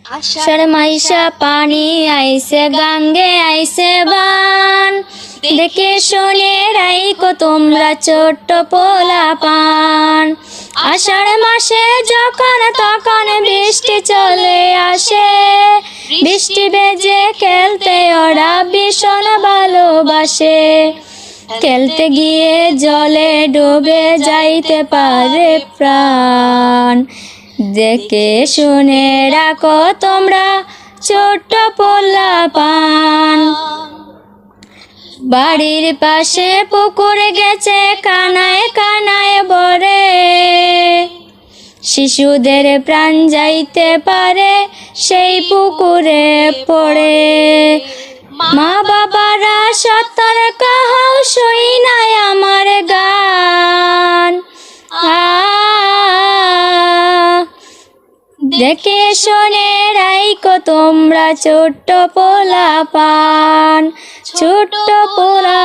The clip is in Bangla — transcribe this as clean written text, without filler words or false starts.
আষাঢ় মাইশা পানি আইছে গাঙ্গে আইছে বান দেখে শুনে রাইকো তোমরা ছোট্ট পোলা পান আষাঢ় মাসে যখন তখন বৃষ্টি চলে আসে বৃষ্টি বেজে খেলতে ওরা ভীষণ ভালোবাসে খেলতে গিয়ে জলে ডুবে যাইতে পারে প্রাণ দেখে শুনে রাখো তোমরা ছোট্ট পোলা পান বাড়ির পাশে পুকুর গেছে কানায় কানায় ভরে শিশুদের প্রাণ যাইতে পারে সেই পুকুরে পড়ে মা বাবারা সতর্ক হও শুই নাই আমার গান দেখে শুনে রাইকো তোমরা ছোট্ট পোলা পান ছোট্ট পোলা